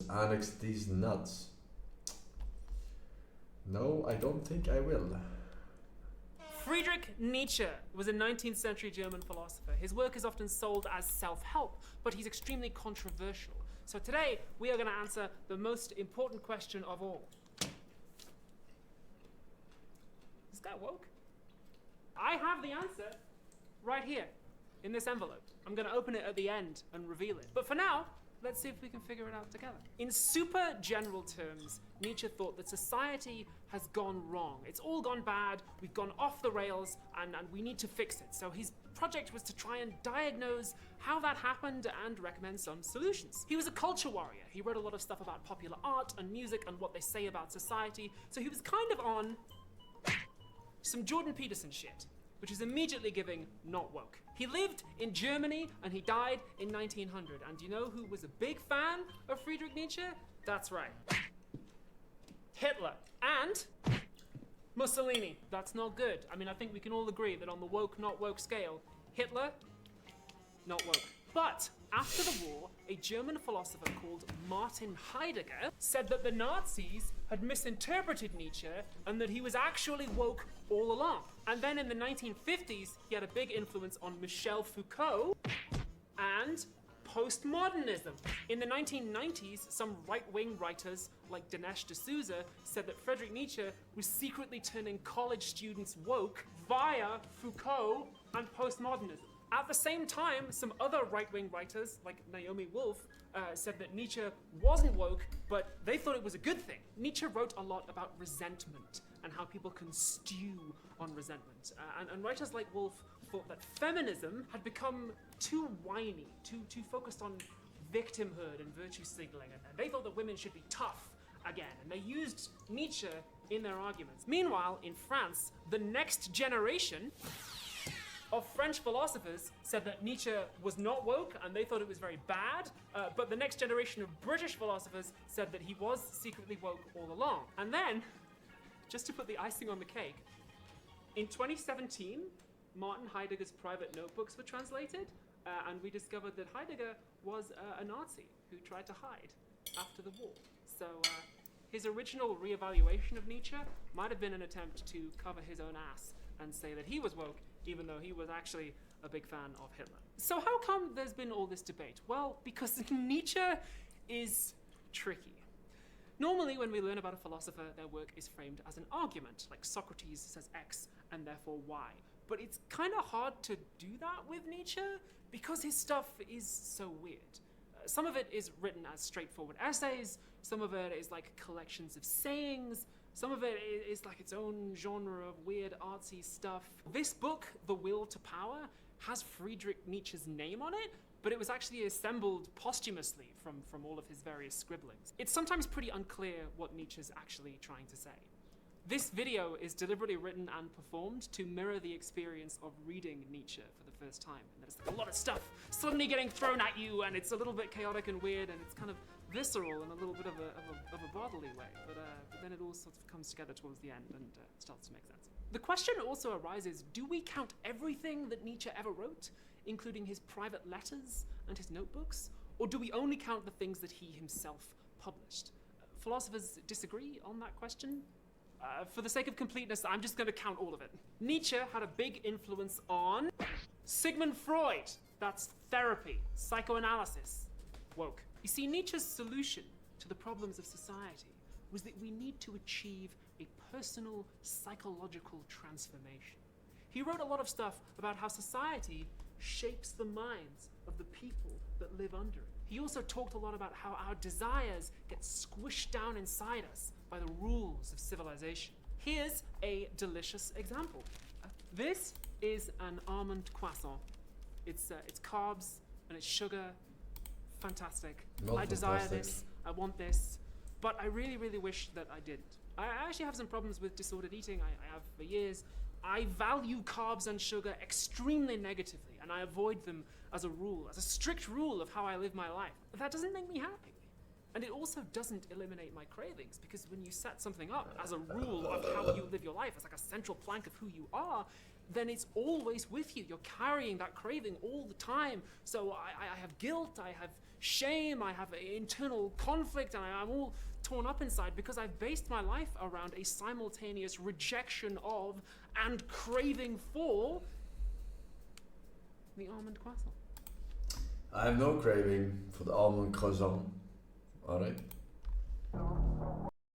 annex these nuts. No, I don't think I will. Friedrich Nietzsche was a 19th century German philosopher. His work is often sold as self-help, but he's extremely controversial. So today, we are going to answer the most important question of all. Is this guy woke? I have the answer right here, in this envelope. I'm going to open it at the end and reveal it. But for now, let's see if we can figure it out together. In super general terms, Nietzsche thought that society has gone wrong. It's all gone bad, we've gone off the rails, and we need to fix it. So his project was to try and diagnose how that happened and recommend some solutions. He was a culture warrior. He wrote a lot of stuff about popular art and music and what they say about society. So he was kind of on some Jordan Peterson shit, which is immediately giving not woke. He lived in Germany and he died in 1900. And do you know who was a big fan of Friedrich Nietzsche? That's right. Hitler and Mussolini. That's not good. I mean, I think we can all agree that on the woke, not woke scale, Hitler, not woke. But after the war, a German philosopher called Martin Heidegger said that the Nazis had misinterpreted Nietzsche and that he was actually woke all along. And then in the 1950s, he had a big influence on Michel Foucault and postmodernism. In the 1990s, some right-wing writers like Dinesh D'Souza said that Friedrich Nietzsche was secretly turning college students woke via Foucault and postmodernism. At the same time, some other right-wing writers, like Naomi Wolf, said that Nietzsche wasn't woke, but they thought it was a good thing. Nietzsche wrote a lot about resentment and how people can stew on resentment. And writers like Wolf thought that feminism had become too whiny, too focused on victimhood and virtue signaling, and they thought that women should be tough again, and they used Nietzsche in their arguments. Meanwhile, in France, the next generation of French philosophers said that Nietzsche was not woke and they thought it was very bad, but the next generation of British philosophers said that he was secretly woke all along. And then, just to put the icing on the cake, in 2017, Martin Heidegger's private notebooks were translated, and we discovered that Heidegger was a Nazi who tried to hide after the war. So his original reevaluation of Nietzsche might have been an attempt to cover his own ass and say that he was woke, even though he was actually a big fan of Hitler. So how come there's been all this debate? Well, because Nietzsche is tricky. Normally, when we learn about a philosopher, their work is framed as an argument, like Socrates says X and therefore Y. But it's kind of hard to do that with Nietzsche because his stuff is so weird. Some of it is written as straightforward essays, some of it is like collections of sayings, some of it is like its own genre of weird artsy stuff. This book, The Will to Power, has Friedrich Nietzsche's name on it, but it was actually assembled posthumously from all of his various scribblings. It's sometimes pretty unclear what Nietzsche's actually trying to say. This video is deliberately written and performed to mirror the experience of reading Nietzsche for the first time. And there's like a lot of stuff suddenly getting thrown at you, and it's a little bit chaotic and weird, and it's kind of visceral in a little bit of a bodily way. But then it all sort of comes together towards the end and starts to make sense. The question also arises, do we count everything that Nietzsche ever wrote, including his private letters and his notebooks? Or do we only count the things that he himself published? Philosophers disagree on that question. For the sake of completeness, I'm just going to count all of it. Nietzsche had a big influence on Sigmund Freud. That's therapy, psychoanalysis, woke. You see, Nietzsche's solution to the problems of society was that we need to achieve a personal psychological transformation. He wrote a lot of stuff about how society shapes the minds of the people that live under it. He also talked a lot about how our desires get squished down inside us by the rules of civilization. Here's a delicious example. This is an almond croissant. It's carbs and it's sugar. Fantastic. I desire this. I want this. But I really, really wish that I didn't. I actually have some problems with disordered eating. I have for years. I value carbs and sugar extremely negatively, and I avoid them as a rule, as a strict rule of how I live my life. But that doesn't make me happy. And it also doesn't eliminate my cravings, because when you set something up as a rule of how you live your life, as like a central plank of who you are, then it's always with you. You're carrying that craving all the time. So I have guilt, I have shame, I have internal conflict, and I'm all torn up inside because I've based my life around a simultaneous rejection of and craving for the almond croissant. I have no craving for the almond croissant. Alright?